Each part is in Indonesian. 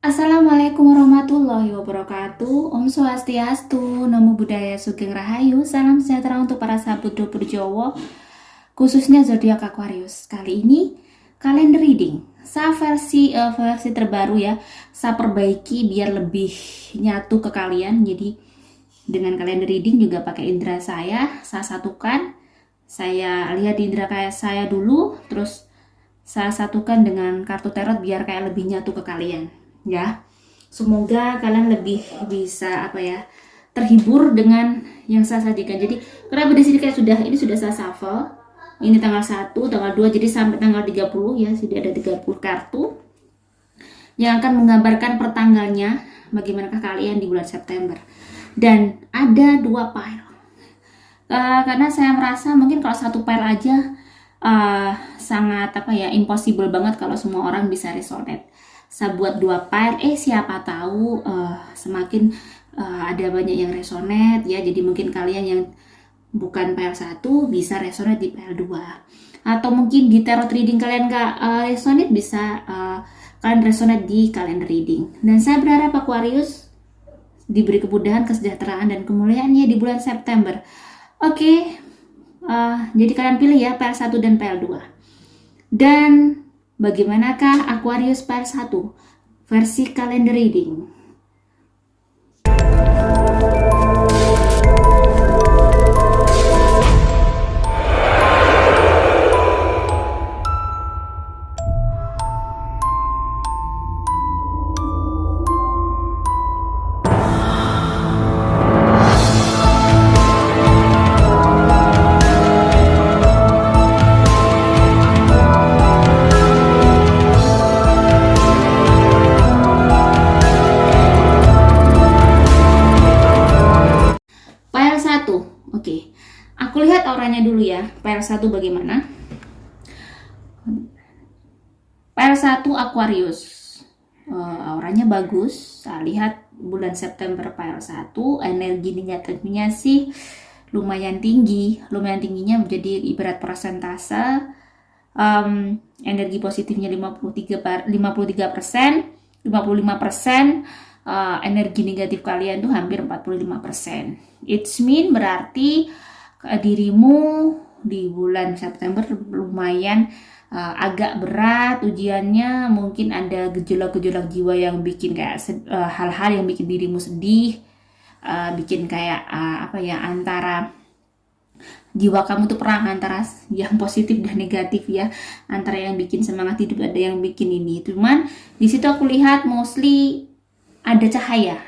Assalamualaikum warahmatullahi wabarakatuh. Om Swastiastu, Namo Buddhaya, Sugeng Rahayu. Salam sejahtera untuk para sahabat Purjowo, khususnya zodiak Aquarius. Kali ini kalender reading. Saya versi terbaru ya. Saya perbaiki biar lebih nyatu ke kalian. Jadi dengan kalender reading juga pakai indera saya satukan. Saya lihat di indera kayak saya dulu, terus saya satukan dengan kartu tarot biar kayak lebih nyatu ke kalian ya. Semoga kalian lebih bisa terhibur dengan yang saya sajikan. Jadi kenapa di sini kayak ini sudah saya shuffle. Ini tanggal 1, tanggal 2, jadi sampai tanggal 30 ya, sudah ada 30 kartu yang akan menggambarkan pertanggalnya bagaimanakah kalian di bulan September. Dan ada 2 pile. Karena saya merasa mungkin kalau 1 pile aja sangat impossible banget kalau semua orang bisa resonate. Saya buat 2 pile, siapa tahu semakin ada banyak yang resonate ya. Jadi mungkin kalian yang bukan pile 1 bisa resonate di pile 2. Atau mungkin di tarot reading kalian gak resonate, bisa kalian resonate di calendar reading. Dan saya berharap Aquarius diberi kemudahan, kesejahteraan, dan kemuliaannya di bulan September. Oke, jadi kalian pilih ya pile 1 dan pile 2. Dan bagaimanakah Aquarius pile 1 versi calendar reading? Oke, aku lihat auranya dulu ya. Pile 1 bagaimana? Pile 1 Aquarius, auranya bagus. Saya lihat bulan September pile 1, energi negatifnya sih lumayan tinggi. Lumayan tingginya menjadi ibarat persentase. Energi positifnya 53%, 55%. Energi negatif kalian tuh hampir 45%. It's mean berarti dirimu di bulan September lumayan agak berat ujiannya. Mungkin ada gejolak-gejolak jiwa yang bikin kayak hal-hal yang bikin dirimu sedih, bikin kayak antara jiwa kamu tuh perang antara yang positif dan negatif ya, antara yang bikin semangat hidup, ada yang bikin ini. Cuman di situ aku lihat mostly ada cahaya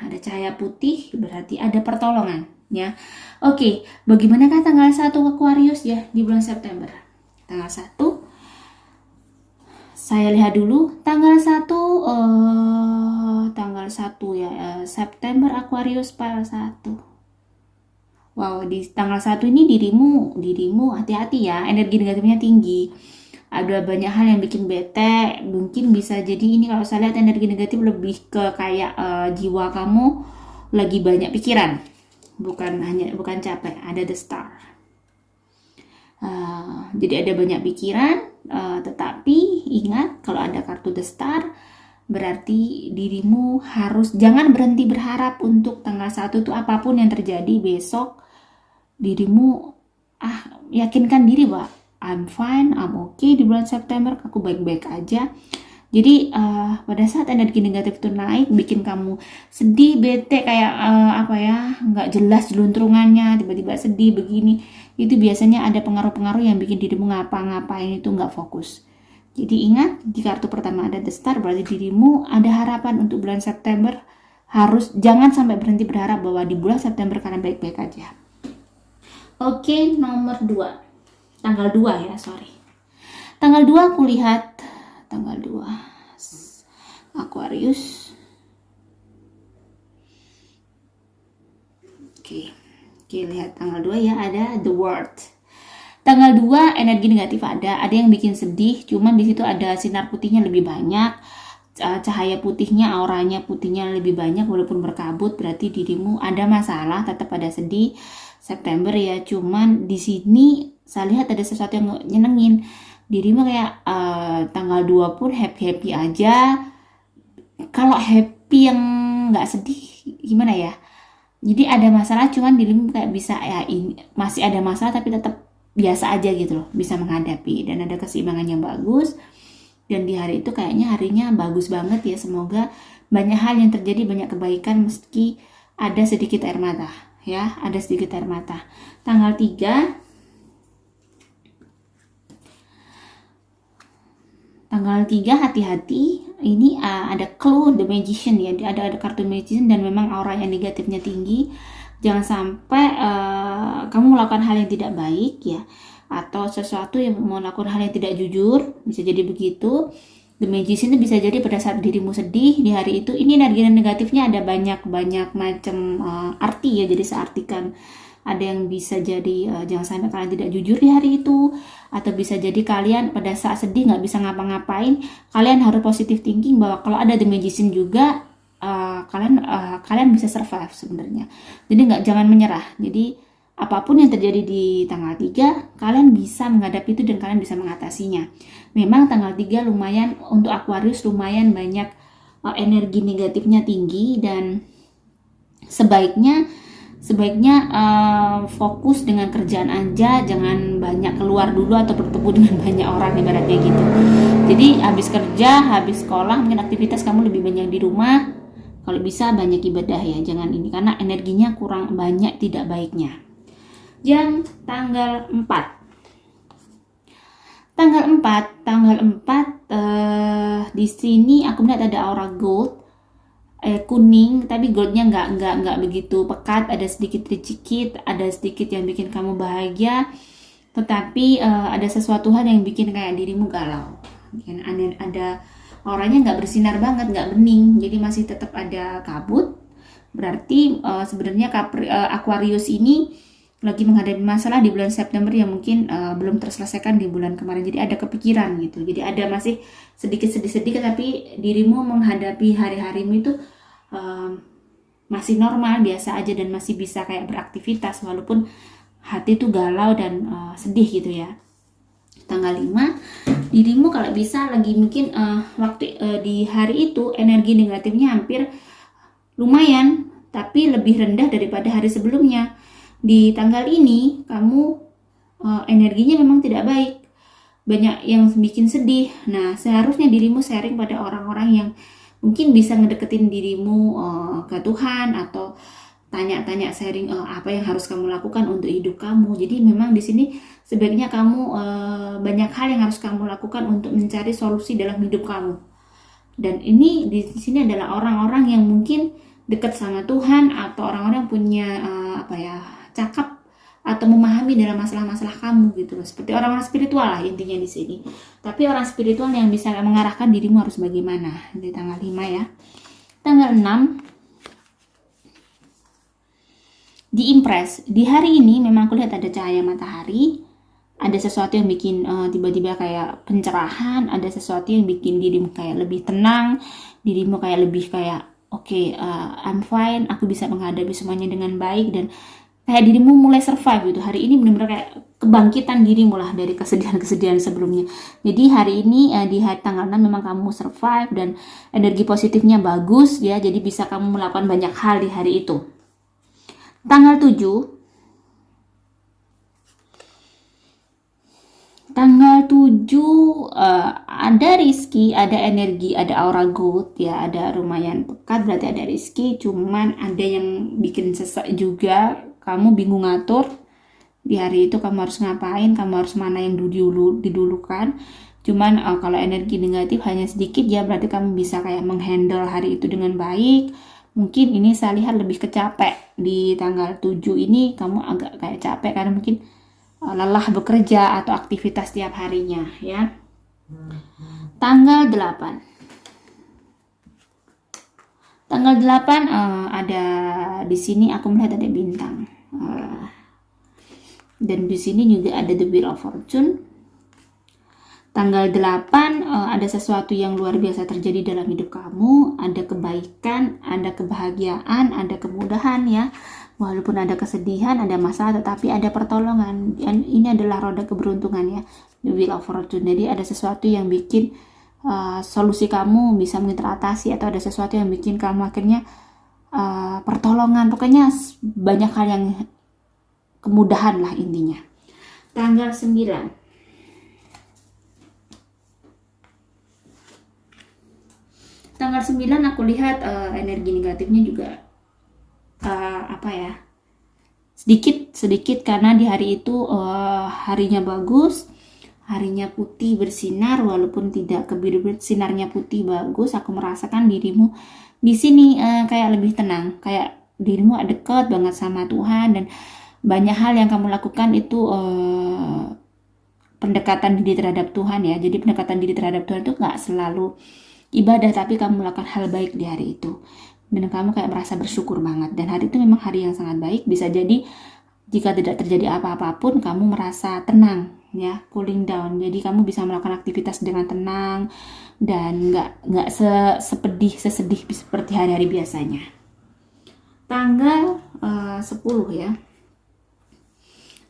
putih, berarti ada pertolongan ya. Oke, bagaimanakah tanggal 1 Aquarius ya di bulan September? Tanggal 1 saya lihat dulu tanggal 1 ya, September Aquarius pile 1. Wow, di tanggal 1 ini dirimu hati-hati ya, energi negatifnya tinggi. Ada banyak hal yang bikin bete. Mungkin bisa jadi ini, kalau saya lihat energi negatif lebih ke kayak jiwa kamu lagi banyak pikiran, bukan capek. Ada the star, jadi ada banyak pikiran, tetapi ingat kalau ada kartu the star berarti dirimu jangan berhenti berharap untuk tanggal 1 itu. Apapun yang terjadi besok, dirimu yakinkan diri bahwa I'm fine, I'm okay di bulan September, aku baik-baik aja. Jadi pada saat energi negatif itu naik, bikin kamu sedih, bete, kayak nggak jelas jeluntrungannya, tiba-tiba sedih begini, itu biasanya ada pengaruh-pengaruh yang bikin dirimu ngapa-ngapain itu nggak fokus. Jadi ingat, di kartu pertama ada the star, berarti dirimu ada harapan untuk bulan September. Jangan sampai berhenti berharap bahwa di bulan September kalian baik-baik aja. Oke, nomor 2. Tanggal 2 ya, Tanggal 2 aku lihat, tanggal 2 Aquarius. Oke, lihat tanggal 2 ya, ada the world. Tanggal 2 energi negatif ada yang bikin sedih, cuman di situ ada sinar putihnya lebih banyak. Cahaya putihnya, auranya putihnya lebih banyak walaupun berkabut, berarti dirimu ada masalah, tetap ada sedih September ya. Cuman di sini saya lihat ada sesuatu yang nyenengin dirimu, kayak tanggal 2 pun happy aja, Kalau happy yang nggak sedih gimana ya? Jadi ada masalah cuman dirimu kayak bisa ya ini masih ada masalah tapi tetap biasa aja gitu loh, bisa menghadapi dan ada keseimbangan yang bagus. Dan di hari itu kayaknya harinya bagus banget ya, semoga banyak hal yang terjadi, banyak kebaikan meski ada sedikit air mata ya, ada sedikit air mata. Tanggal 3 hati-hati, ini ada clue the magician ya, ada kartu magician dan memang aura yang negatifnya tinggi. Jangan sampai kamu melakukan hal yang tidak baik ya, atau sesuatu yang melakukan hal yang tidak jujur, bisa jadi begitu. The magician itu bisa jadi pada saat dirimu sedih di hari itu, ini energi negatifnya ada banyak macam arti ya, jadi seartikan. Ada yang bisa jadi jangan sampai kalian tidak jujur di hari itu, atau bisa jadi kalian pada saat sedih nggak bisa ngapa-ngapain. Kalian harus positive thinking bahwa kalau ada the magician juga kalian bisa survive sebenarnya. Jadi jangan menyerah. Jadi apapun yang terjadi di tanggal 3 kalian bisa menghadapi itu dan kalian bisa mengatasinya. Memang tanggal 3 lumayan untuk Aquarius, lumayan banyak energi negatifnya tinggi, dan sebaiknya fokus dengan kerjaan aja, jangan banyak keluar dulu atau bertemu dengan banyak orang ibaratnya gitu. Jadi habis kerja, habis sekolah, mungkin aktivitas kamu lebih banyak di rumah. Kalau bisa banyak ibadah ya, jangan ini karena energinya kurang banyak tidak baiknya. Jam tanggal 4 di sini aku melihat ada aura gold, kuning, tapi goldnya nggak begitu pekat, ada sedikit ada sedikit yang bikin kamu bahagia, tetapi ada sesuatu hal yang bikin kayak dirimu galau. Ada auranya nggak bersinar banget, nggak bening, jadi masih tetap ada kabut. Berarti sebenarnya Aquarius ini lagi menghadapi masalah di bulan September yang mungkin belum terselesaikan di bulan kemarin. Jadi ada kepikiran gitu. Jadi ada masih sedikit sedih-sedih, tapi dirimu menghadapi hari-harimu itu masih normal, biasa aja, dan masih bisa kayak beraktivitas walaupun hati itu galau dan sedih gitu ya. Tanggal 5 dirimu kalau bisa lagi mungkin waktu di hari itu energi negatifnya hampir lumayan, tapi lebih rendah daripada hari sebelumnya. Di tanggal ini kamu energinya memang tidak baik, banyak yang bikin sedih. Nah, seharusnya dirimu sharing pada orang-orang yang mungkin bisa ngedeketin dirimu ke Tuhan, atau tanya-tanya sharing apa yang harus kamu lakukan untuk hidup kamu. Jadi memang di sini sebaiknya kamu banyak hal yang harus kamu lakukan untuk mencari solusi dalam hidup kamu. Dan ini di sini adalah orang-orang yang mungkin dekat sama Tuhan, atau orang-orang yang punya cakap atau memahami dalam masalah-masalah kamu gitu loh. Seperti orang-orang spiritual lah intinya di sini. Tapi orang spiritual yang bisa mengarahkan dirimu harus bagaimana di tanggal 5 ya. Tanggal 6 di Impress. Di hari ini memang aku lihat ada cahaya matahari, ada sesuatu yang bikin tiba-tiba kayak pencerahan, ada sesuatu yang bikin dirimu kayak lebih tenang, dirimu kayak lebih kayak oke, I'm fine, aku bisa menghadapi semuanya dengan baik, dan kayak dirimu mulai survive gitu. Hari ini benar-benar kayak kebangkitan dirimu lah dari kesedihan-kesedihan sebelumnya. Jadi hari ini di hari tanggal 6 memang kamu survive dan energi positifnya bagus ya. Jadi bisa kamu melakukan banyak hal di hari itu. Tanggal 7 ada rizki, ada energi, ada aura gold ya, ada lumayan pekat, berarti ada rizki. Cuman ada yang bikin sesak juga, kamu bingung ngatur di hari itu kamu harus ngapain, kamu harus mana yang didulukan. Cuman kalau energi negatif hanya sedikit ya, berarti kamu bisa kayak menghandle hari itu dengan baik. Mungkin ini saya lihat lebih kecapek di tanggal 7 ini, kamu agak kayak capek karena mungkin lelah bekerja atau aktivitas tiap harinya ya. Tanggal 8 ada di sini aku melihat ada bintang, dan di sini juga ada the wheel of fortune. Tanggal 8 ada sesuatu yang luar biasa terjadi dalam hidup kamu, ada kebaikan, ada kebahagiaan, ada kemudahan ya. Walaupun ada kesedihan, ada masalah, tetapi ada pertolongan. Dan ini adalah roda keberuntungan ya, the wheel of fortune. Jadi ada sesuatu yang bikin solusi kamu bisa mungkin teratasi, atau ada sesuatu yang bikin kamu akhirnya pertolongan. Pokoknya banyak hal yang kemudahan lah intinya. Tanggal 9. Tanggal 9 aku lihat energi negatifnya juga sedikit karena di hari itu harinya bagus, harinya putih bersinar, walaupun tidak kebiru sinarnya putih bagus. Aku merasakan dirimu di sini kayak lebih tenang, kayak dirimu dekat banget sama Tuhan, dan banyak hal yang kamu lakukan itu pendekatan diri terhadap Tuhan ya. Jadi pendekatan diri terhadap Tuhan itu nggak selalu ibadah, tapi kamu melakukan hal baik di hari itu, dan kamu kayak merasa bersyukur banget. Dan hari itu memang hari yang sangat baik. Bisa jadi jika tidak terjadi apa-apapun, kamu merasa tenang ya, cooling down. Jadi kamu bisa melakukan aktivitas dengan tenang dan nggak sesedih seperti hari-hari biasanya. Tanggal 10 ya,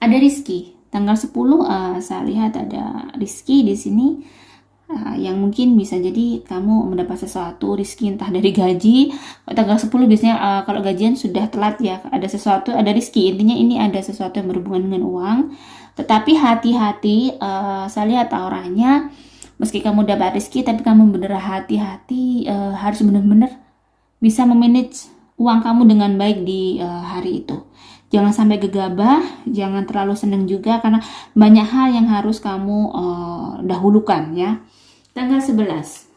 ada Rizky. Tanggal 10 saya lihat ada Rizky di sini. Yang mungkin bisa jadi kamu mendapat sesuatu rezeki entah dari gaji. Tanggal 10 biasanya kalau gajian sudah telat ya, ada sesuatu, ada rezeki. Intinya ini ada sesuatu yang berhubungan dengan uang. Tetapi hati-hati, saya lihat auranya, meski kamu dapat rezeki tapi kamu benar hati-hati, harus benar-benar bisa memanage uang kamu dengan baik di hari itu. Jangan sampai gegabah, jangan terlalu senang juga, karena banyak hal yang harus kamu dahulukan ya. Tanggal 11.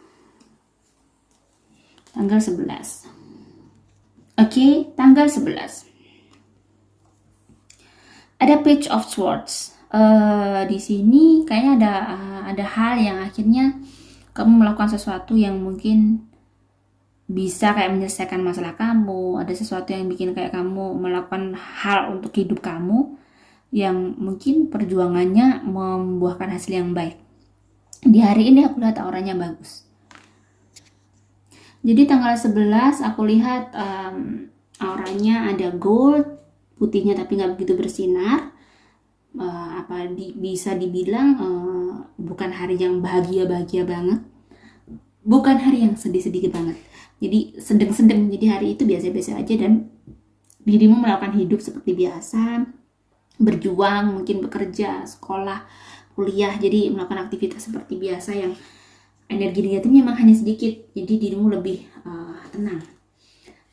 Oke, tanggal 11. Ada Page of Swords. Di sini kayaknya ada hal yang akhirnya kamu melakukan sesuatu yang mungkin bisa kayak menyelesaikan masalah kamu. Ada sesuatu yang bikin kayak kamu melakukan hal untuk hidup kamu yang mungkin perjuangannya membuahkan hasil yang baik. Di hari ini aku lihat auranya bagus. Jadi tanggal 11 aku lihat auranya ada gold, putihnya tapi nggak begitu bersinar. Bisa dibilang bukan hari yang bahagia banget, bukan hari yang sedih banget. Jadi sedang. Jadi hari itu biasa-biasa aja, dan dirimu melakukan hidup seperti biasa, berjuang, mungkin bekerja, sekolah, kuliah. Jadi melakukan aktivitas seperti biasa yang energi negatifnya memang hanya sedikit. Jadi dirimu lebih tenang.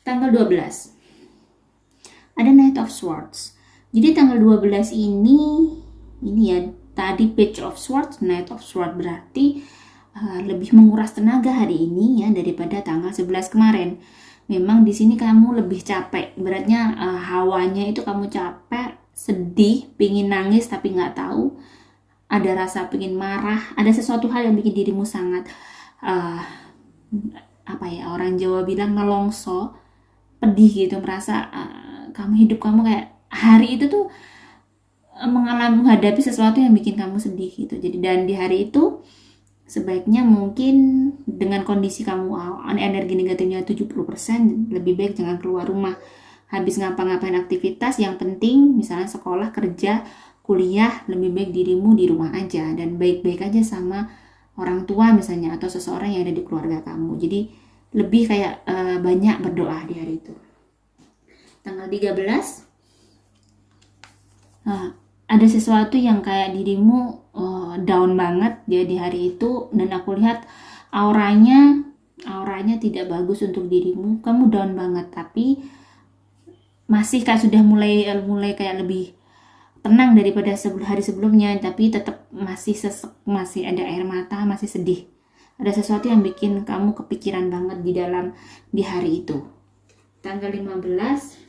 Tanggal 12 ada Knight of Swords. Jadi tanggal 12 ini ya, tadi Page of Swords, Knight of Swords, berarti lebih menguras tenaga hari ini ya daripada tanggal 11 kemarin. Memang di sini kamu lebih capek. Beratnya hawanya itu kamu capek, sedih, pingin nangis tapi nggak tahu. Ada rasa pingin marah. Ada sesuatu hal yang bikin dirimu sangat orang Jawa bilang ngelongso, pedih gitu, merasa hidup kamu kayak hari itu tuh menghadapi sesuatu yang bikin kamu sedih gitu. Jadi dan di hari itu sebaiknya mungkin dengan kondisi kamu energi negatifnya 70%, lebih baik jangan keluar rumah. Habis ngapa-ngapain aktivitas yang penting, misalnya sekolah, kerja, kuliah, lebih baik dirimu di rumah aja dan baik-baik aja sama orang tua misalnya, atau seseorang yang ada di keluarga kamu. Jadi lebih kayak banyak berdoa di hari itu. Tanggal 13 ada sesuatu yang kayak dirimu down banget ya di hari itu, dan aku lihat auranya tidak bagus untuk dirimu. Kamu down banget, tapi masih kayak sudah mulai kayak lebih tenang daripada hari sebelumnya, tapi tetap masih sesek, masih ada air mata, masih sedih. Ada sesuatu yang bikin kamu kepikiran banget di hari itu. Tanggal 15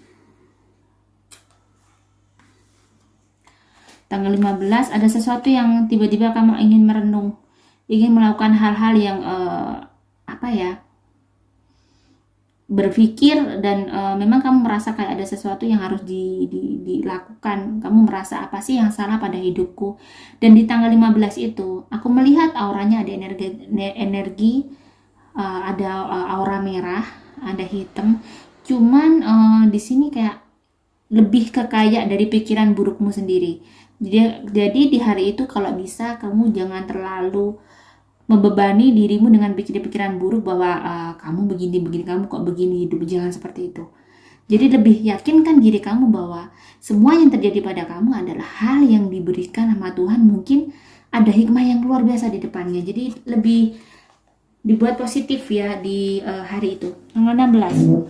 ada sesuatu yang tiba-tiba kamu ingin merenung, ingin melakukan hal-hal yang berpikir, dan memang kamu merasa kayak ada sesuatu yang harus dilakukan. Kamu merasa apa sih yang salah pada hidupku. Dan di tanggal 15 itu aku melihat auranya ada energi ada aura merah, ada hitam. Cuman di sini kayak lebih kekaya dari pikiran burukmu sendiri. Jadi di hari itu kalau bisa kamu jangan terlalu membebani dirimu dengan pikiran-pikiran buruk bahwa kamu begini, kamu kok begini hidup, jangan seperti itu. Jadi lebih yakinkan diri kamu bahwa semua yang terjadi pada kamu adalah hal yang diberikan sama Tuhan, mungkin ada hikmah yang luar biasa di depannya. Jadi lebih dibuat positif ya di hari itu. Tanggal 16.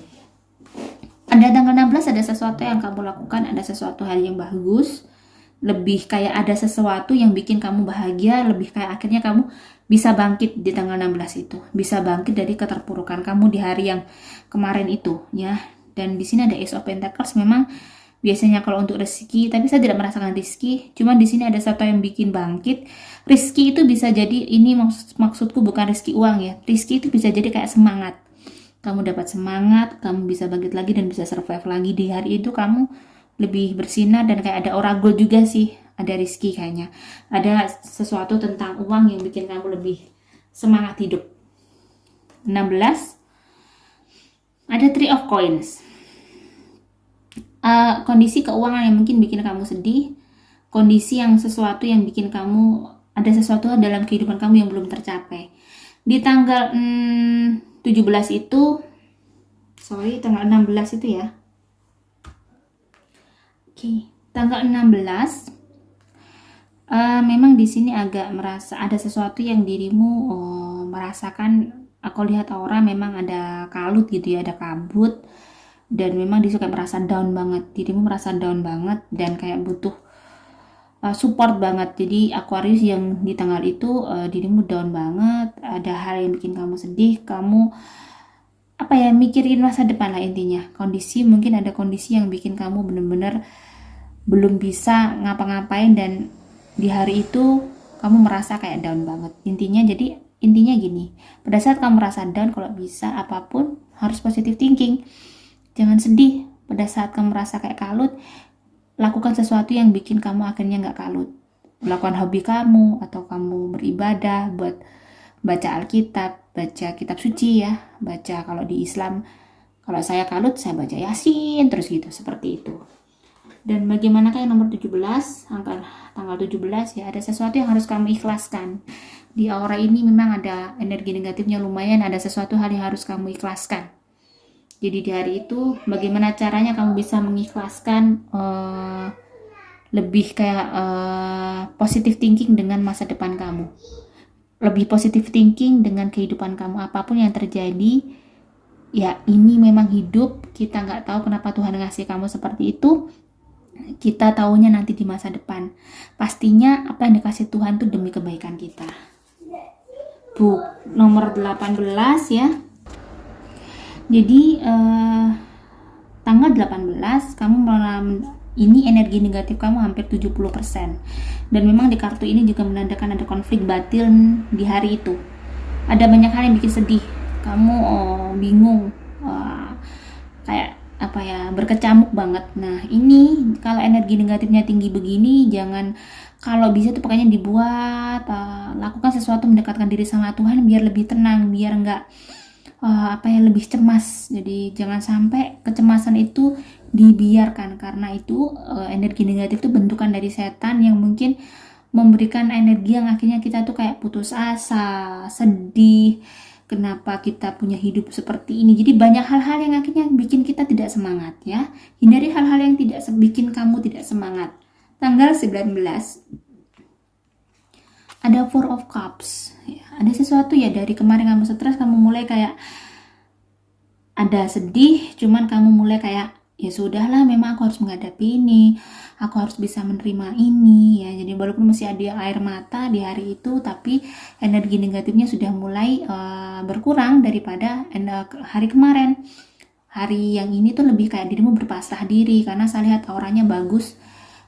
Ada tanggal 16 ada sesuatu yang kamu lakukan, ada sesuatu hal yang bagus. Lebih kayak ada sesuatu yang bikin kamu bahagia, lebih kayak akhirnya kamu bisa bangkit di tanggal 16 itu. Bisa bangkit dari keterpurukan kamu di hari yang kemarin itu ya. Dan di sini ada Ace of Pentacles, memang biasanya kalau untuk rezeki, tapi saya tidak merasakan rezeki. Cuman di sini ada sesuatu yang bikin bangkit. Rezeki itu bisa jadi, ini maksudku bukan rezeki uang ya. Rezeki itu bisa jadi kayak semangat. Kamu dapat semangat, kamu bisa bangkit lagi dan bisa survive lagi di hari itu. Kamu lebih bersinar dan kayak ada oracle juga sih. Ada rezeki kayaknya. Ada sesuatu tentang uang yang bikin kamu lebih semangat hidup. 16. Ada Three of Coins. Kondisi keuangan yang mungkin bikin kamu sedih, kondisi yang sesuatu yang bikin kamu ada sesuatu dalam kehidupan kamu yang belum tercapai. Di tanggal 17 itu, tanggal 16 itu ya. Oke, tanggal 16 memang di sini agak merasa ada sesuatu yang dirimu merasakan. Aku lihat aura memang ada kalut gitu ya, ada kabut. Dan memang disuka merasa down banget, dirimu merasa down banget dan kayak butuh support banget. Jadi Aquarius yang di tanggal itu dirimu down banget, ada hal yang bikin kamu sedih, kamu mikirin masa depan lah intinya. Kondisi, mungkin ada kondisi yang bikin kamu bener-bener belum bisa ngapa-ngapain dan di hari itu kamu merasa kayak down banget. Intinya gini, pada saat kamu merasa down, kalau bisa apapun harus positive thinking. Jangan sedih. Pada saat kamu merasa kayak kalut, lakukan sesuatu yang bikin kamu akhirnya nggak kalut. Lakukan hobi kamu, atau kamu beribadah, buat baca Alkitab, baca kitab suci ya. Baca, kalau di Islam, kalau saya kalut, saya baca Yasin, terus gitu, seperti itu. Dan bagaimana kayak nomor 17, tanggal 17 ya, ada sesuatu yang harus kamu ikhlaskan. Di aura ini memang ada energi negatifnya lumayan, ada sesuatu hal yang harus kamu ikhlaskan. Jadi di hari itu bagaimana caranya kamu bisa mengikhlaskan, lebih kayak positive thinking dengan masa depan kamu, lebih positive thinking dengan kehidupan kamu. Apapun yang terjadi ya, ini memang hidup, kita nggak tahu kenapa Tuhan ngasih kamu seperti itu, kita taunya nanti di masa depan. Pastinya apa yang dikasih Tuhan itu demi kebaikan kita. Nomor 18 ya. Jadi tanggal 18 kamu ini energi negatif kamu hampir 70%. Dan memang di kartu ini juga menandakan ada konflik batin di hari itu. Ada banyak hal yang bikin sedih. Kamu bingung, kayak berkecamuk banget. Nah, ini kalau energi negatifnya tinggi begini, jangan, kalau bisa tuh pokoknya dibuat, lakukan sesuatu mendekatkan diri sama Tuhan biar lebih tenang, biar nggak lebih cemas. Jadi jangan sampai kecemasan itu dibiarkan, karena itu energi negatif itu bentukan dari setan yang mungkin memberikan energi yang akhirnya kita tuh kayak putus asa, sedih, kenapa kita punya hidup seperti ini. Jadi banyak hal-hal yang akhirnya bikin kita tidak semangat ya. Hindari hal-hal yang tidak bikin kamu tidak semangat. Tanggal 19 ada Four of Cups ya, ada sesuatu ya, dari kemarin kamu stres, kamu mulai kayak ada sedih, cuman kamu mulai kayak ya sudahlah, memang aku harus menghadapi ini, aku harus bisa menerima ini ya. Jadi walaupun masih ada air mata di hari itu, tapi energi negatifnya sudah mulai berkurang daripada hari kemarin. Hari yang ini tuh lebih kayak dirimu berpasrah diri, karena saya lihat auranya bagus.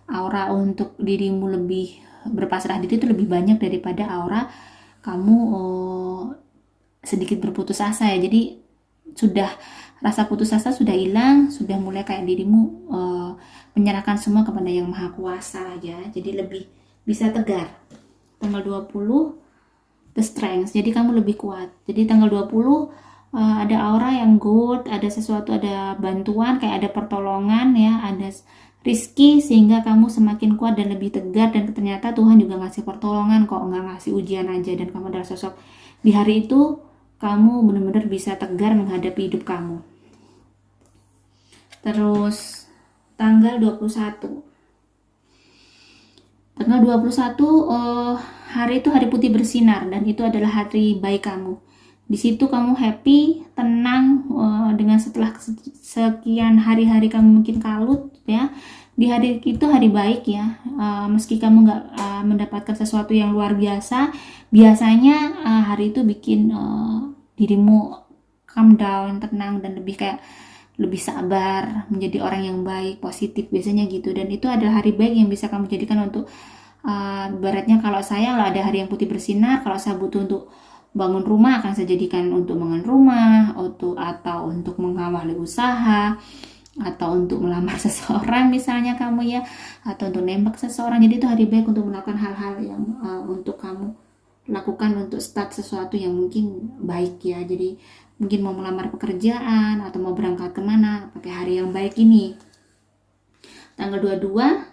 Aura untuk dirimu lebih berpasrah diri itu lebih banyak daripada aura kamu sedikit berputus asa ya. Jadi sudah, rasa putus asa sudah hilang, sudah mulai kayak dirimu menyerahkan semua kepada Yang Maha Kuasa ya. Jadi lebih bisa tegar. Tanggal 20 The Strength, jadi kamu lebih kuat. Jadi tanggal 20 ada aura yang good, ada sesuatu, ada bantuan, kayak ada pertolongan ya, ada rizki, sehingga kamu semakin kuat dan lebih tegar. Dan ternyata Tuhan juga ngasih pertolongan kok, nggak ngasih ujian aja. Dan kamu adalah sosok di hari itu kamu benar-benar bisa tegar menghadapi hidup kamu. Terus tanggal 21 hari itu hari putih bersinar, dan itu adalah hari baik kamu. Di situ kamu happy, tenang, dengan setelah sekian hari-hari kamu mungkin kalut ya. Di hari itu hari baik ya. Meski kamu nggak mendapatkan sesuatu yang luar biasa, biasanya hari itu bikin dirimu calm down, tenang, dan lebih sabar, menjadi orang yang baik, positif, biasanya gitu. Dan itu adalah hari baik yang bisa kamu jadikan untuk beratnya, kalau saya ada hari yang putih bersinar, kalau saya butuh untuk bangun rumah, akan saya jadikan untuk bangun rumah, atau untuk mengawali usaha, atau untuk melamar seseorang misalnya kamu ya, atau untuk nembak seseorang. Jadi itu hari baik untuk melakukan hal-hal yang untuk kamu lakukan, untuk start sesuatu yang mungkin baik ya. Jadi mungkin mau melamar pekerjaan atau mau berangkat kemana, pakai hari yang baik ini. Tanggal 22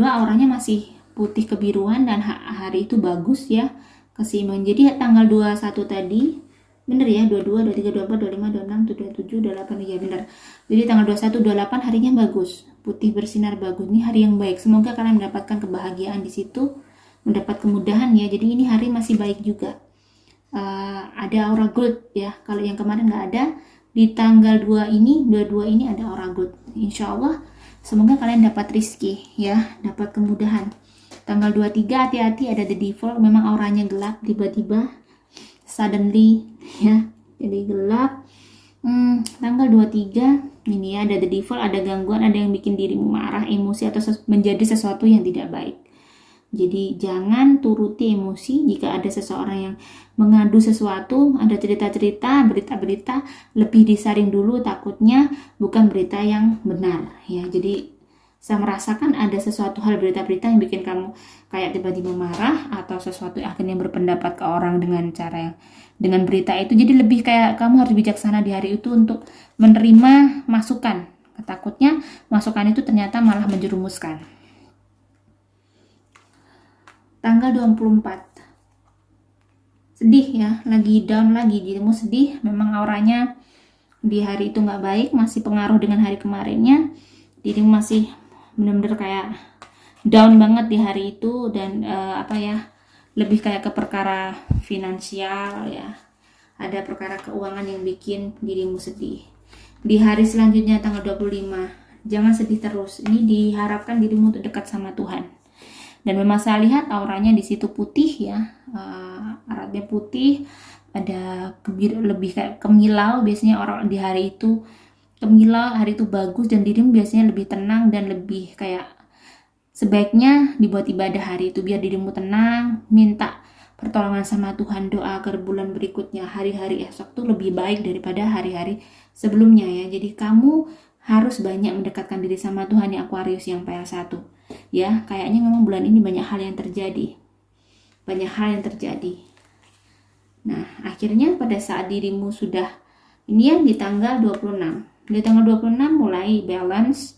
auranya masih putih kebiruan, dan hari itu bagus ya, keseimbangan. Jadi tanggal 21 tadi bener ya, 22, 23, 24, 25, 26, 27, 28, ya bener. Jadi tanggal 21, 28 harinya bagus, putih bersinar bagus. Ini hari yang baik, semoga kalian mendapatkan kebahagiaan di situ, mendapat kemudahan ya. Jadi ini hari masih baik juga. Ada aura good ya. Kalau yang kemarin nggak ada, di tanggal 22 ini ada aura good. Insya Allah semoga kalian dapat rizki ya, dapat kemudahan. Tanggal 23 hati-hati, ada the devil, memang auranya gelap, tiba-tiba suddenly ya, jadi gelap. Tanggal 23 ini ya, ada the devil, ada gangguan, ada yang bikin dirimu marah, emosi, atau menjadi sesuatu yang tidak baik. Jadi jangan turuti emosi. Jika ada seseorang yang mengadu sesuatu, ada cerita-cerita, berita-berita, lebih disaring dulu, takutnya bukan berita yang benar ya. Jadi saya merasakan ada sesuatu hal, berita-berita yang bikin kamu kayak tiba-tiba marah, atau sesuatu yang akhirnya berpendapat ke orang dengan berita itu. Jadi lebih kayak kamu harus bijaksana di hari itu untuk menerima masukan. Takutnya masukan itu ternyata malah menjerumuskan. Tanggal 24 sedih ya, lagi down lagi, dirimu sedih, memang auranya di hari itu nggak baik, masih pengaruh dengan hari kemarinnya. Dirimu masih bener-bener kayak down banget di hari itu, dan lebih kayak ke perkara finansial ya, ada perkara keuangan yang bikin dirimu sedih. Di hari selanjutnya tanggal 25, jangan sedih terus. Ini diharapkan dirimu untuk dekat sama Tuhan. Dan memang saya lihat auranya di situ putih ya, aratnya putih, ada lebih kayak kemilau. Biasanya orang di hari itu kemilau, hari itu bagus, dan dirimu biasanya lebih tenang, dan lebih kayak sebaiknya dibuat ibadah hari itu biar dirimu tenang, minta pertolongan sama Tuhan, doa agar bulan berikutnya, hari-hari esok tuh lebih baik daripada hari-hari sebelumnya ya. Jadi kamu harus banyak mendekatkan diri sama Tuhan ya, Aquarius yang PL1 ya. Kayaknya memang bulan ini banyak hal yang terjadi. Nah, akhirnya pada saat dirimu sudah ini ya, di tanggal 26 mulai balance,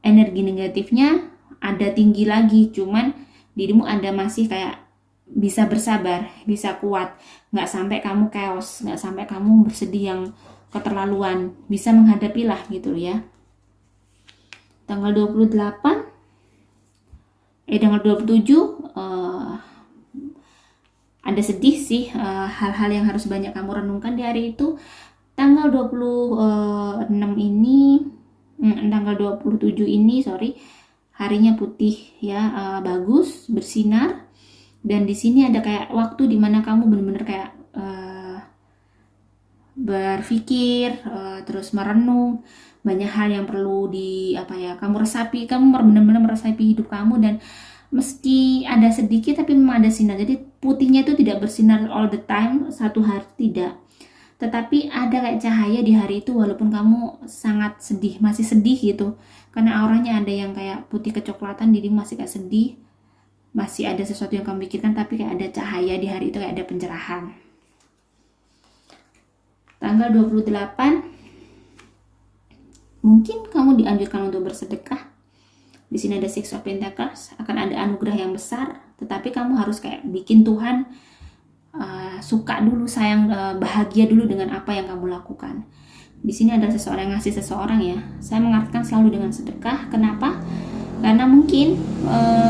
energi negatifnya ada tinggi lagi, cuman dirimu ada masih kayak bisa bersabar, bisa kuat, nggak sampai kamu chaos, nggak sampai kamu bersedih yang keterlaluan, bisa menghadapilah gitu ya. Tanggal 27 ada sedih sih, hal-hal yang harus banyak kamu renungkan di hari itu. Tanggal 26 ini, tanggal 27 ini, harinya putih ya, bagus, bersinar. Dan di sini ada kayak waktu dimana kamu benar-benar kayak berpikir, terus merenung banyak hal yang perlu kamu resapi. Kamu benar-benar meresapi hidup kamu, dan meski ada sedikit tapi memang ada sinar. Jadi putihnya itu tidak bersinar all the time, satu hari tidak, tetapi ada kayak cahaya di hari itu, walaupun kamu sangat sedih, masih sedih gitu, karena auranya ada yang kayak putih kecoklatan, diri masih kayak sedih, masih ada sesuatu yang kamu pikirkan, tapi kayak ada cahaya di hari itu, kayak ada pencerahan. Tanggal 28 mungkin kamu dianjurkan untuk bersedekah. Di sini ada Six of Pentacles, akan ada anugerah yang besar, tetapi kamu harus kayak bikin Tuhan suka dulu, sayang, bahagia dulu dengan apa yang kamu lakukan. Di sini ada seseorang yang ngasih seseorang ya. Saya mengartikan selalu dengan sedekah. Kenapa? Karena mungkin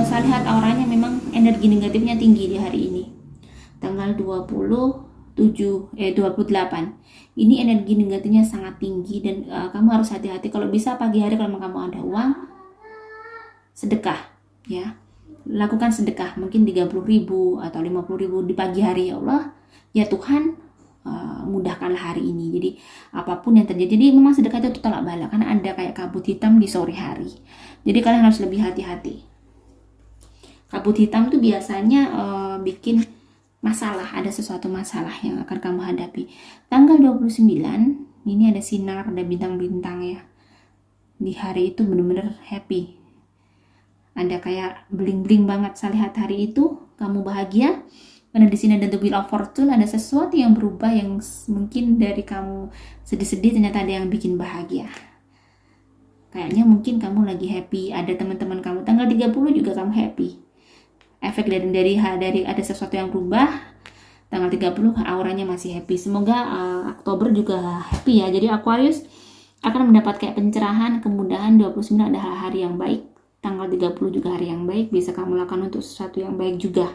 saya lihat auranya memang energi negatifnya tinggi di hari ini. Tanggal 28. Ini energi negatifnya sangat tinggi dan kamu harus hati-hati. Kalau bisa pagi hari kalau kamu ada uang, sedekah ya. Lakukan sedekah mungkin 30.000 atau 50.000 di pagi hari. Ya Allah, ya Tuhan, mudahkanlah hari ini. Jadi apapun yang terjadi, jadi memang sedekah itu tolak bala karena ada kayak kabut hitam di sore hari. Jadi kalian harus lebih hati-hati. Kabut hitam itu biasanya bikin masalah, ada sesuatu masalah yang akan kamu hadapi. Tanggal 29 ini ada sinar, ada bintang-bintang ya. Di hari itu benar-benar happy. Ada kayak bling-bling banget. Saya lihat hari itu kamu bahagia. Karena di sini ada the wheel of fortune, ada sesuatu yang berubah yang mungkin dari kamu sedih-sedih ternyata ada yang bikin bahagia. Kayaknya mungkin kamu lagi happy, ada teman-teman kamu. Tanggal 30 juga kamu happy. Efek dari ada sesuatu yang berubah. Tanggal 30 auranya masih happy. Semoga Oktober juga happy ya. Jadi Aquarius akan mendapat kayak pencerahan, kemudahan. 29 ada hari yang baik. Tanggal 30 juga hari yang baik. Bisa kamu lakukan untuk sesuatu yang baik juga.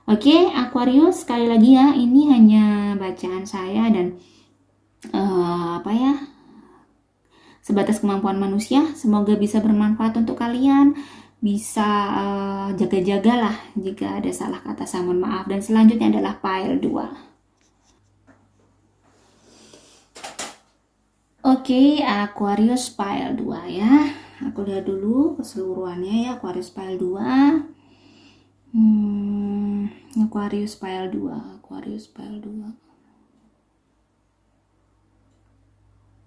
Oke, Aquarius, sekali lagi ya, ini hanya bacaan saya dan sebatas kemampuan manusia. Semoga bisa bermanfaat untuk kalian. Bisa jaga-jagalah jika ada salah kata, saya mohon maaf. Dan selanjutnya adalah pile 2. Oke, Aquarius pile 2 ya. Aku lihat dulu keseluruhannya ya, Aquarius pile 2. Aquarius pile 2.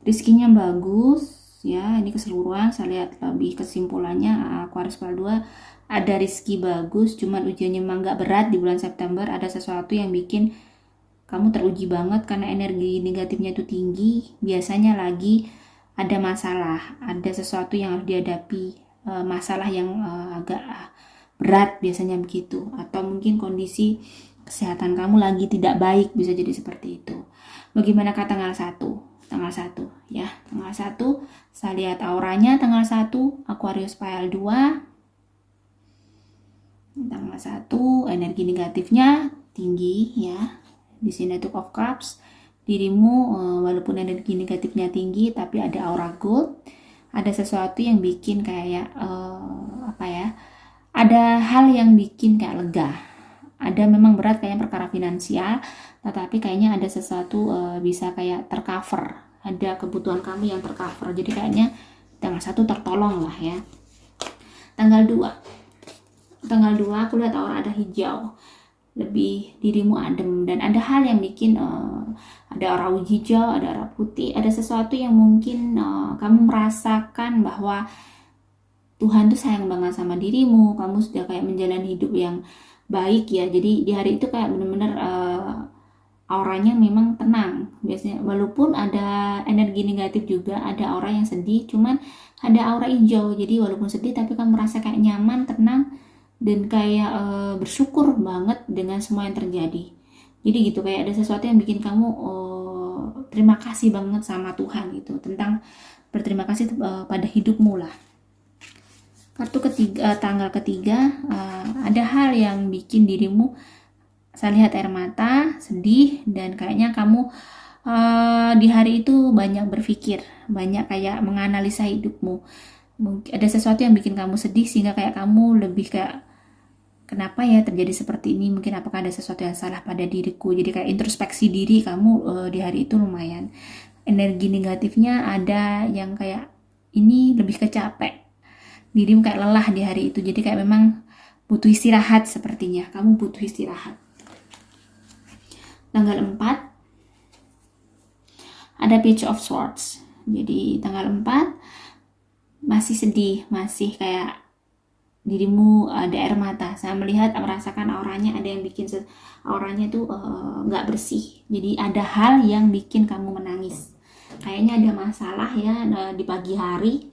Rizkinya bagus ya, ini keseluruhan. Saya lihat lebih kesimpulannya Aquarius pile 2 ada rizki bagus, cuman ujiannya memang gak berat di bulan September. Ada sesuatu yang bikin kamu teruji banget karena energi negatifnya itu tinggi. Biasanya lagi ada masalah, ada sesuatu yang harus dihadapi, masalah yang agak berat biasanya begitu, atau mungkin kondisi kesehatan kamu lagi tidak baik, bisa jadi seperti itu. Bagaimana tanggal 1 ya, tanggal 1 saya lihat auranya. Tanggal 1 Aquarius pile 2, tanggal 1 energi negatifnya tinggi ya. Di sini Two of Cups. Dirimu walaupun energi negatifnya tinggi tapi ada aura gold. Ada sesuatu yang bikin kayak ada hal yang bikin kayak lega. Ada memang berat kayaknya perkara finansial, tetapi kayaknya ada sesuatu bisa kayak tercover. Ada kebutuhan kamu yang tercover. Jadi kayaknya tanggal 1 tertolong lah ya. Tanggal 2 aku lihat aura ada hijau. Lebih dirimu adem dan ada hal yang bikin ada aura hijau, ada aura putih, ada sesuatu yang mungkin kamu merasakan bahwa Tuhan tuh sayang banget sama dirimu, kamu sudah kayak menjalani hidup yang baik ya. Jadi di hari itu kayak bener-bener auranya memang tenang biasanya, walaupun ada energi negatif juga, ada aura yang sedih, cuman ada aura hijau. Jadi walaupun sedih tapi kamu merasa kayak nyaman, tenang, dan kayak bersyukur banget dengan semua yang terjadi. Jadi gitu, kayak ada sesuatu yang bikin kamu terima kasih banget sama Tuhan gitu, tentang berterima kasih pada hidupmu lah. Kartu ketiga, tanggal ketiga, ada hal yang bikin dirimu, saya lihat air mata, sedih, dan kayaknya kamu di hari itu banyak berpikir, banyak kayak menganalisa hidupmu. Mungkin ada sesuatu yang bikin kamu sedih sehingga kayak kamu lebih kayak, kenapa ya terjadi seperti ini, mungkin apakah ada sesuatu yang salah pada diriku. Jadi kayak introspeksi diri kamu di hari itu lumayan. Energi negatifnya ada yang kayak ini lebih kecapek, dirimu kayak lelah di hari itu. Jadi kayak memang butuh istirahat sepertinya, kamu butuh istirahat. Tanggal 4 ada Page of Swords. Jadi tanggal 4 masih sedih, masih kayak dirimu ada air mata. Saya merasakan auranya ada yang bikin auranya tuh nggak bersih. Jadi ada hal yang bikin kamu menangis. Kayaknya ada masalah ya di pagi hari.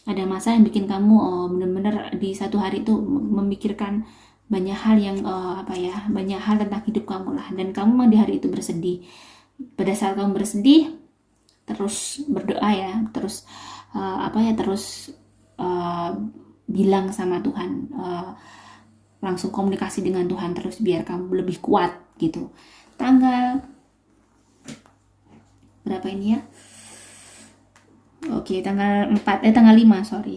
Ada masalah yang bikin kamu bener-bener di satu hari itu memikirkan banyak hal yang banyak hal tentang hidup kamu lah. Dan kamu di hari itu bersedih. Pada saat kamu bersedih, terus berdoa ya, terus terus bilang sama Tuhan, langsung komunikasi dengan Tuhan terus biar kamu lebih kuat gitu. Tanggal berapa ini ya? Oke, tanggal 5,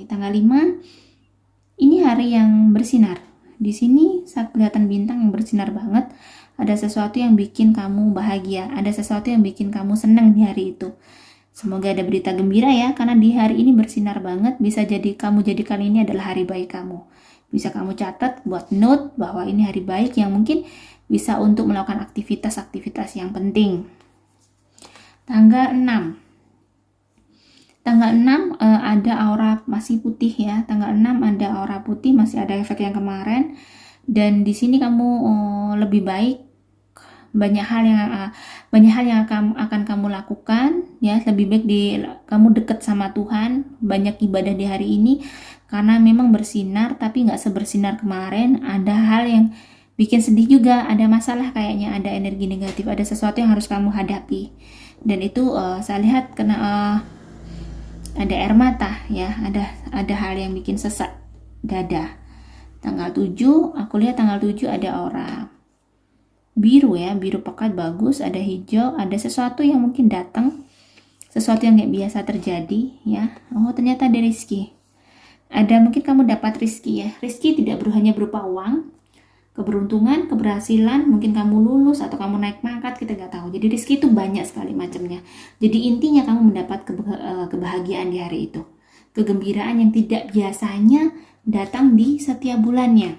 Tanggal 5 ini hari yang bersinar. Di sini saat kelihatan bintang yang bersinar banget, ada sesuatu yang bikin kamu bahagia, ada sesuatu yang bikin kamu senang di hari itu. Semoga ada berita gembira ya, karena di hari ini bersinar banget. Bisa jadi kamu jadikan ini adalah hari baik kamu. Bisa kamu catat buat note bahwa ini hari baik yang mungkin bisa untuk melakukan aktivitas-aktivitas yang penting. Tanggal 6 ada aura masih putih ya. Tanggal 6 ada aura putih, masih ada efek yang kemarin. Dan di sini kamu lebih baik, banyak hal yang akan kamu lakukan ya. Lebih baik kamu dekat sama Tuhan, banyak ibadah di hari ini karena memang bersinar tapi nggak sebersinar kemarin. Ada hal yang bikin sedih juga, ada masalah, kayaknya ada energi negatif, ada sesuatu yang harus kamu hadapi. Dan itu saya lihat kena ada air mata ya, ada hal yang bikin sesak dada. Tanggal 7, aku lihat tanggal 7 ada aura biru ya, biru pekat bagus, ada hijau, ada sesuatu yang mungkin datang, sesuatu yang gak biasa terjadi ya. Oh, ternyata ada rezeki. Ada mungkin kamu dapat rezeki ya. Rezeki tidak hanya berupa uang, keberuntungan, keberhasilan, mungkin kamu lulus atau kamu naik pangkat, kita nggak tahu. Jadi rezeki itu banyak sekali macamnya. Jadi intinya kamu mendapat kebahagiaan di hari itu, kegembiraan yang tidak biasanya datang di setiap bulannya.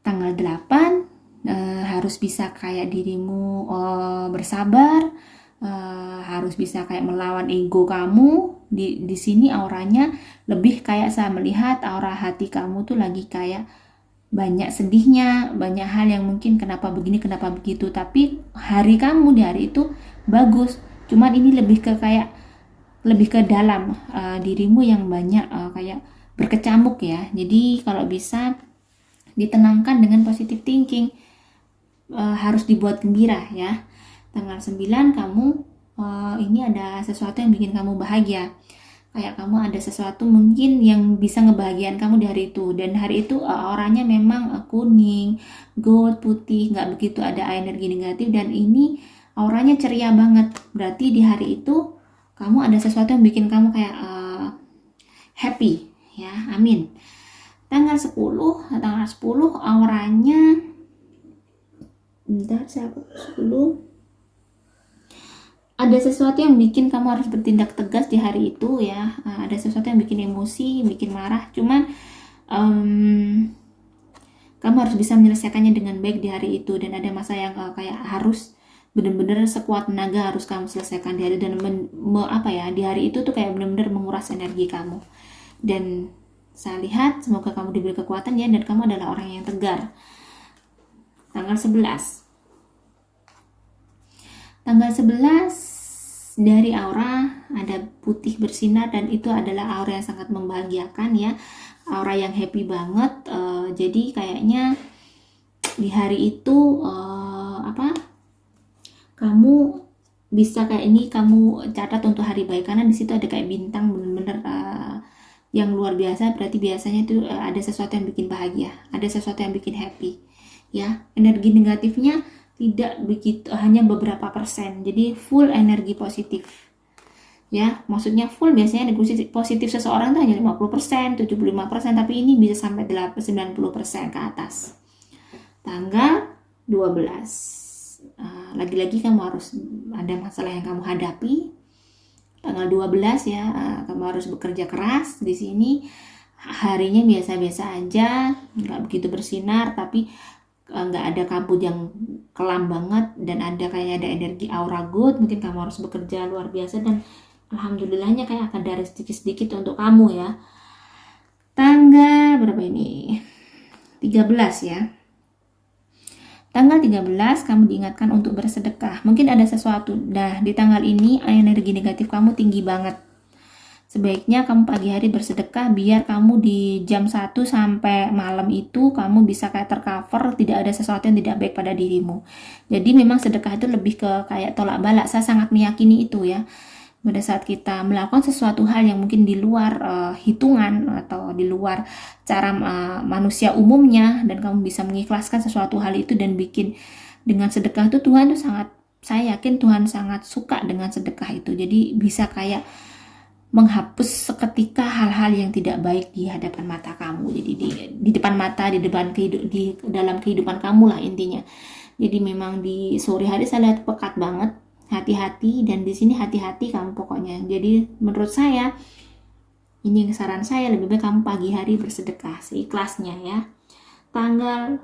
Tanggal 8 harus bisa kayak dirimu bersabar, harus bisa kayak melawan ego kamu. Di sini auranya lebih kayak saya melihat aura hati kamu tuh lagi kayak banyak sedihnya, banyak hal yang mungkin kenapa begini, kenapa begitu. Tapi hari kamu di hari itu bagus. Cuman ini lebih ke dalam dirimu yang banyak kayak berkecamuk ya. Jadi kalau bisa ditenangkan dengan positive thinking, harus dibuat gembira ya. Tanggal 9 kamu ini ada sesuatu yang bikin kamu bahagia. Kayak kamu ada sesuatu mungkin yang bisa ngebahagiain kamu di hari itu. Dan hari itu auranya memang kuning, gold, putih, nggak begitu ada energi negatif. Dan ini auranya ceria banget. Berarti di hari itu kamu ada sesuatu yang bikin kamu kayak happy ya. Amin. Tanggal 10 auranya 10 ada sesuatu yang bikin kamu harus bertindak tegas di hari itu ya. Ada sesuatu yang bikin emosi, bikin marah. Cuman kamu harus bisa menyelesaikannya dengan baik di hari itu. Dan ada masa yang kayak harus benar-benar sekuat tenaga harus kamu selesaikan di hari. Dan di hari itu tuh kayak benar-benar menguras energi kamu. Dan saya lihat semoga kamu diberi kekuatan ya, dan kamu adalah orang yang tegar. Tanggal 11 dari aura ada putih bersinar, dan itu adalah aura yang sangat membahagiakan ya, aura yang happy banget. Jadi kayaknya di hari itu kamu bisa kayak ini, kamu catat untuk hari baik, karena di situ ada kayak bintang bener-bener yang luar biasa. Berarti biasanya itu ada sesuatu yang bikin bahagia, ada sesuatu yang bikin happy ya. Energi negatifnya tidak begitu, hanya beberapa persen. Jadi full energi positif ya. Maksudnya full, biasanya energi positif seseorang itu hanya 50%, 75%, tapi ini bisa sampai 90% ke atas. Tanggal 12 lagi-lagi kamu harus ada masalah yang kamu hadapi. Tanggal 12 ya, kamu harus bekerja keras. Di sini harinya biasa-biasa aja, nggak begitu bersinar, tapi nggak ada kabut yang kelam banget, dan ada energi aura good. Mungkin kamu harus bekerja luar biasa, dan alhamdulillahnya kayak akan dari sedikit-sedikit untuk kamu ya. Tanggal berapa ini? 13 ya. Tanggal 13 kamu diingatkan untuk bersedekah. Mungkin ada sesuatu. Nah, di tanggal ini energi negatif kamu tinggi banget. Sebaiknya kamu pagi hari bersedekah biar kamu di jam 1 sampai malam itu kamu bisa kayak tercover, tidak ada sesuatu yang tidak baik pada dirimu. Jadi memang sedekah itu lebih ke kayak tolak balak. Saya sangat meyakini itu ya. Pada saat kita melakukan sesuatu hal yang mungkin di luar hitungan atau di luar cara manusia umumnya, dan kamu bisa mengikhlaskan sesuatu hal itu dan bikin dengan sedekah itu, Tuhan tuh sangat, saya yakin Tuhan sangat suka dengan sedekah itu. Jadi bisa kayak menghapus seketika hal-hal yang tidak baik di hadapan mata kamu. Jadi di depan mata, di dalam kehidupan kamu lah intinya. Jadi memang di sore hari saya lihat pekat banget. Hati-hati, dan di sini hati-hati kamu pokoknya. Jadi menurut saya, ini saran saya, lebih baik kamu pagi hari bersedekah seikhlasnya ya. Tanggal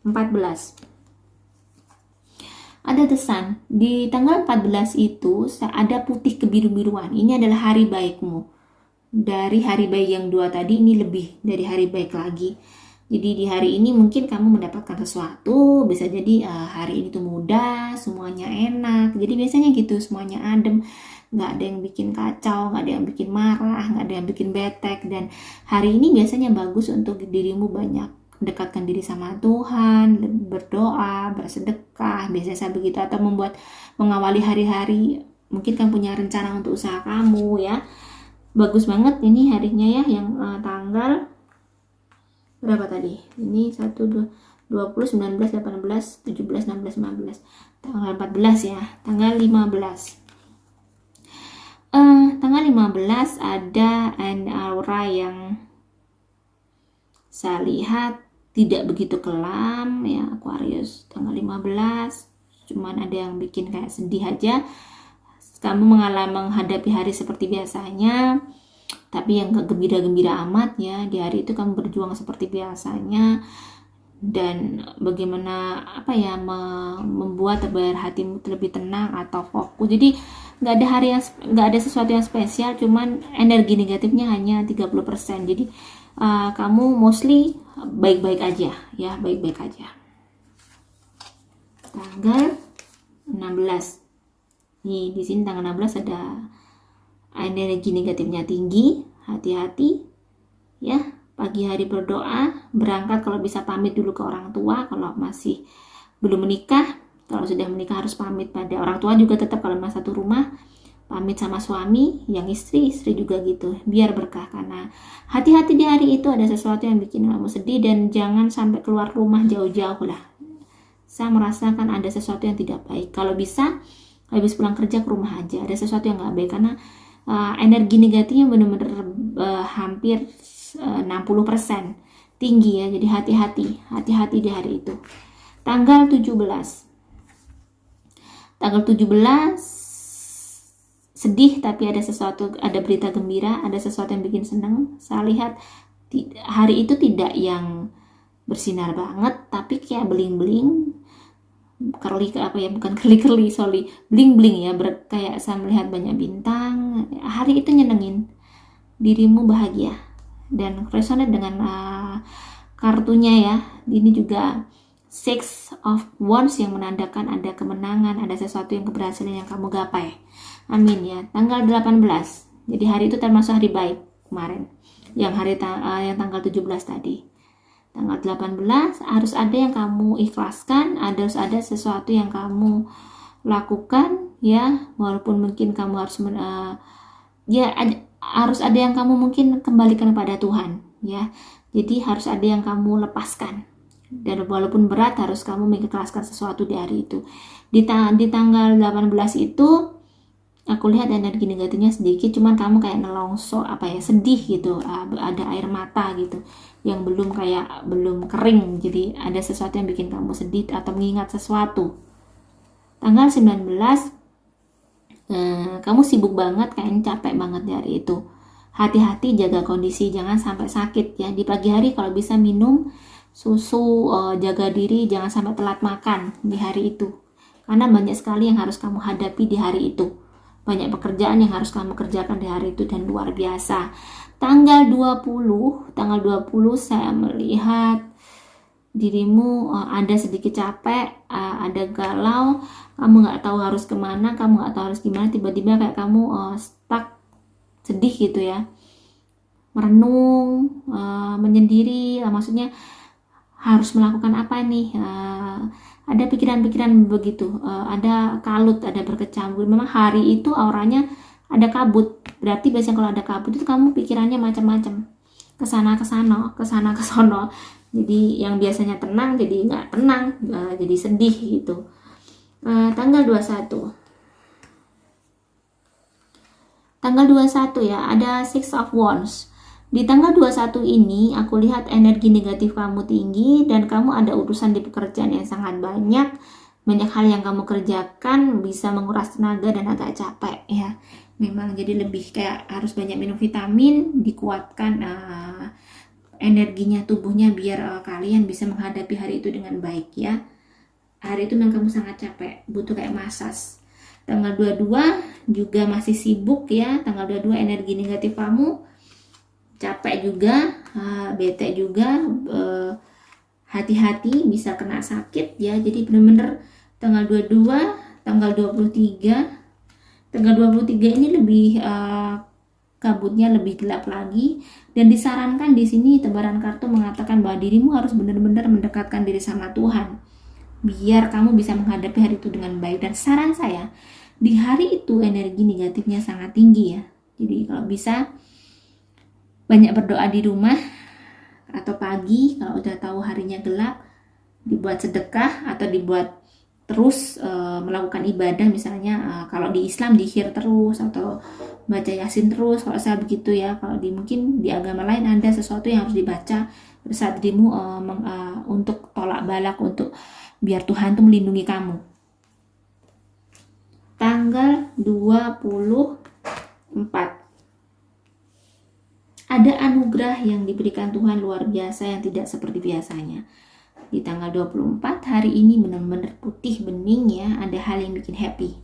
14 ada tesan. Di tanggal 14 itu ada putih kebiru-biruan. Ini adalah hari baikmu. Dari hari baik yang 2 tadi, ini lebih dari hari baik lagi. Jadi di hari ini mungkin kamu mendapatkan sesuatu, bisa jadi hari ini tuh mudah, semuanya enak. Jadi biasanya gitu, semuanya adem, nggak ada yang bikin kacau, nggak ada yang bikin marah, nggak ada yang bikin betek. Dan hari ini biasanya bagus untuk dirimu banyak dekatkan diri sama Tuhan, berdoa, bersedekah, biasanya begitu. Atau mengawali hari-hari, mungkin kamu punya rencana untuk usaha kamu ya. Bagus banget ini harinya ya, yang tanggal berapa tadi? Ini 1, 2, 20, 19, 18, 17, 16, 15. Tanggal 14 ya. Tanggal 15. Tanggal 15 ada an aura yang saya lihat tidak begitu kelam ya, Aquarius. Tanggal 15 cuman ada yang bikin kayak sedih aja. Kamu menghadapi hari seperti biasanya, tapi yang gak gembira-gembira amat ya. Di hari itu kamu berjuang seperti biasanya, dan bagaimana membuat hatimu lebih tenang atau fokus. Jadi nggak ada sesuatu yang spesial, cuman energi negatifnya hanya 30%. Jadi kamu mostly baik-baik aja ya, baik-baik aja. Tanggal 16 nih, di sini tanggal 16 ada energi negatifnya tinggi, hati-hati ya. Pagi hari berdoa, berangkat kalau bisa pamit dulu ke orang tua kalau masih belum menikah. Kalau sudah menikah harus pamit pada orang tua juga, tetap kalau masih satu rumah pamit sama suami, yang istri juga gitu, biar berkah. Karena hati-hati di hari itu ada sesuatu yang bikin kamu sedih, dan jangan sampai keluar rumah jauh-jauh lah. Saya merasakan ada sesuatu yang tidak baik. Kalau bisa habis pulang kerja ke rumah aja, ada sesuatu yang nggak baik, karena energi negatifnya benar-benar hampir 60% tinggi ya. Jadi hati-hati di hari itu. Tanggal 17 sedih, tapi ada berita gembira, ada sesuatu yang bikin senang. Saya lihat hari itu tidak yang bersinar banget, tapi kayak bling-bling, bling-bling ya, kayak saya melihat banyak bintang. Hari itu nyenengin, dirimu bahagia, dan resonate dengan kartunya ya. Ini juga Six of Wands yang menandakan ada kemenangan, ada sesuatu yang keberhasilan yang kamu gapai. Amin ya. Tanggal 18. Jadi hari itu termasuk hari baik kemarin. Yang tanggal 17 tadi. Tanggal 18 harus ada yang kamu ikhlaskan, harus ada sesuatu yang kamu lakukan ya, walaupun mungkin kamu harus harus ada yang kamu mungkin kembalikan kepada Tuhan ya. Jadi harus ada yang kamu lepaskan, dan walaupun berat harus kamu mengikhlaskan sesuatu di hari itu. Di tanggal 18 itu aku lihat energi negatifnya sedikit, cuman kamu kayak nelongso sedih gitu, ada air mata gitu yang belum kering. Jadi ada sesuatu yang bikin kamu sedih atau mengingat sesuatu. Tanggal 19 kamu sibuk banget, kayaknya capek banget di hari itu. Hati-hati, jaga kondisi, jangan sampai sakit ya. Di pagi hari kalau bisa minum susu, jaga diri, jangan sampai telat makan di hari itu, karena banyak sekali yang harus kamu hadapi di hari itu. banyak pekerjaan yang harus kamu kerjakan di hari itu dan luar biasa. Tanggal 20 saya melihat dirimu ada sedikit capek, ada galau, kamu nggak tahu harus kemana, kamu nggak tahu harus gimana, tiba-tiba kayak kamu stuck, sedih gitu ya, merenung, menyendiri, maksudnya harus melakukan apa nih, ada pikiran-pikiran begitu, ada kalut, ada berkecamuk. Memang hari itu auranya ada kabut, berarti biasanya kalau ada kabut itu kamu pikirannya macam-macam, kesana kesono, jadi yang biasanya tenang jadi nggak tenang, jadi sedih gitu. Tanggal 21 ya, ada Six of Wands. Di tanggal 21 ini aku lihat energi negatif kamu tinggi dan kamu ada urusan di pekerjaan yang sangat banyak hal yang kamu kerjakan, bisa menguras tenaga dan agak capek ya. Memang jadi lebih kayak harus banyak minum vitamin, dikuatkan energinya tubuhnya biar kalian bisa menghadapi hari itu dengan baik ya. Hari itu memang kamu sangat capek, butuh kayak masas. Tanggal 22 juga masih sibuk ya. Tanggal 22 energi negatif kamu capek juga, bete juga, hati-hati bisa kena sakit ya. Jadi bener-bener tanggal 22, tanggal 23 ini lebih kabutnya lebih gelap lagi, dan disarankan di sini tebaran kartu mengatakan bahwa dirimu harus benar-benar mendekatkan diri sama Tuhan biar kamu bisa menghadapi hari itu dengan baik. Dan saran saya, di hari itu energi negatifnya sangat tinggi ya. Jadi kalau bisa banyak berdoa di rumah, atau pagi kalau udah tahu harinya gelap dibuat sedekah atau dibuat terus melakukan ibadah, misalnya kalau di Islam dihir terus atau baca Yasin terus, kalau saya begitu ya. Kalau mungkin di agama lain ada sesuatu yang harus dibaca saat dirimu untuk tolak balak, untuk biar Tuhan tuh melindungi kamu. Tanggal 24 ada anugerah yang diberikan Tuhan luar biasa yang tidak seperti biasanya. Di tanggal 24 hari ini benar-benar putih bening ya, ada hal yang bikin happy.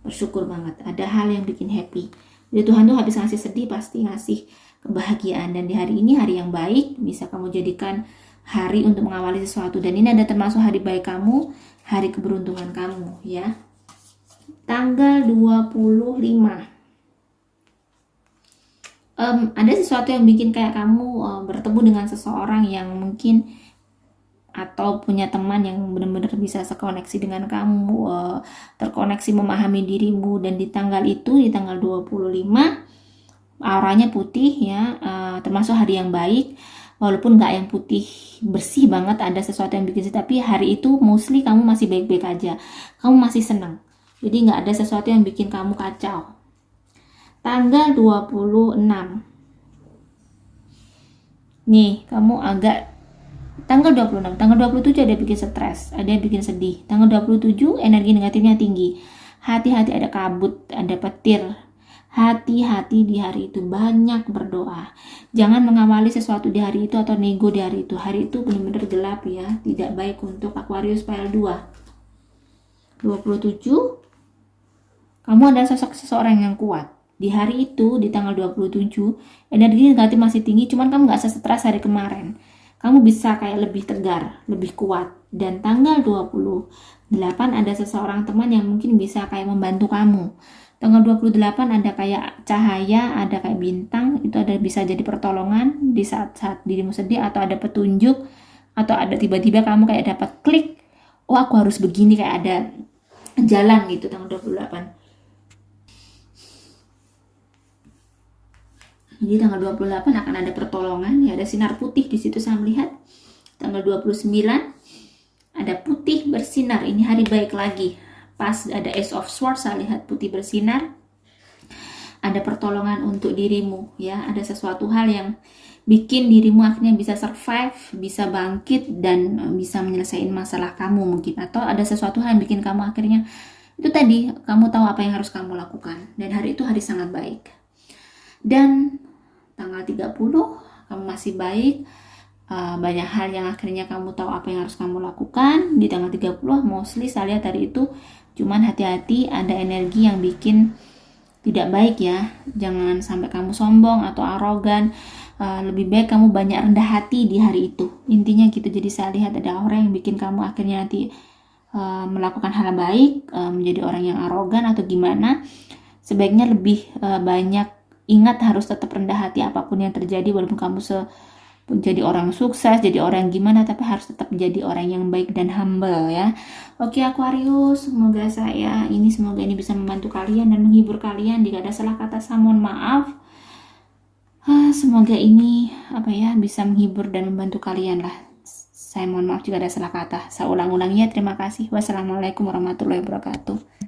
Bersyukur banget, ada hal yang bikin happy. Jadi Tuhan tuh habis ngasih sedih pasti ngasih kebahagiaan, dan di hari ini hari yang baik, bisa kamu jadikan hari untuk mengawali sesuatu, dan ini ada termasuk hari baik kamu, hari keberuntungan kamu ya. Tanggal 25 ada sesuatu yang bikin kayak kamu bertemu dengan seseorang yang mungkin, atau punya teman yang benar-benar bisa sekoneksi dengan kamu, terkoneksi memahami dirimu. Dan di tanggal itu, di tanggal 25 auranya putih ya, termasuk hari yang baik, walaupun nggak yang putih bersih banget, ada sesuatu yang bikin sedih, tapi hari itu mostly kamu masih baik-baik aja, kamu masih senang, jadi nggak ada sesuatu yang bikin kamu kacau. Tanggal 26 nih kamu agak, tanggal 26, tanggal 27 ada bikin stres, ada yang bikin sedih. Tanggal 27 energi negatifnya tinggi. Hati-hati, ada kabut, ada petir. Hati-hati di hari itu, banyak berdoa. Jangan mengawali sesuatu di hari itu atau nego di hari itu. Hari itu benar-benar gelap ya, tidak baik untuk Aquarius PL2. 27 kamu ada sosok seseorang yang kuat. Di hari itu, di tanggal 27, energi negatif masih tinggi, cuman kamu gak stres hari kemarin. Kamu bisa kayak lebih tegar, lebih kuat. Dan tanggal 28 ada seseorang teman yang mungkin bisa kayak membantu kamu. Tanggal 28 ada kayak cahaya, ada kayak bintang, itu ada bisa jadi pertolongan di saat-saat dirimu sedih, atau ada petunjuk, atau ada tiba-tiba kamu kayak dapat klik, oh aku harus begini, kayak ada jalan gitu tanggal 28. Jadi tanggal 28 akan ada pertolongan ya, ada sinar putih di situ saya melihat. Tanggal 29 ada putih bersinar, ini hari baik lagi. Pas ada Ace of Swords saya lihat putih bersinar. Ada pertolongan untuk dirimu ya, ada sesuatu hal yang bikin dirimu akhirnya bisa survive, bisa bangkit, dan bisa menyelesaikan masalah kamu mungkin. Atau ada sesuatu hal yang bikin kamu akhirnya, itu tadi, kamu tahu apa yang harus kamu lakukan. Dan hari itu hari sangat baik. Dan tanggal 30 kamu masih baik, banyak hal yang akhirnya kamu tahu apa yang harus kamu lakukan. Di tanggal 30 mostly saya lihat hari itu cuman hati-hati, ada energi yang bikin tidak baik ya. Jangan sampai kamu sombong atau arogan. Lebih baik kamu banyak rendah hati di hari itu. Intinya gitu. Jadi saya lihat ada orang yang bikin kamu akhirnya nanti melakukan hal baik, menjadi orang yang arogan atau gimana. Sebaiknya lebih banyak ingat harus tetap rendah hati apapun yang terjadi, walaupun kamu jadi orang sukses, jadi orang gimana, tapi harus tetap menjadi orang yang baik dan humble ya. Oke Aquarius, semoga ini bisa membantu kalian dan menghibur kalian. Jika ada salah kata saya mohon maaf. Semoga ini bisa menghibur dan membantu kalian lah. Saya mohon maaf jika ada salah kata. Saya ulang-ulangnya. Terima kasih. Wassalamualaikum warahmatullahi wabarakatuh.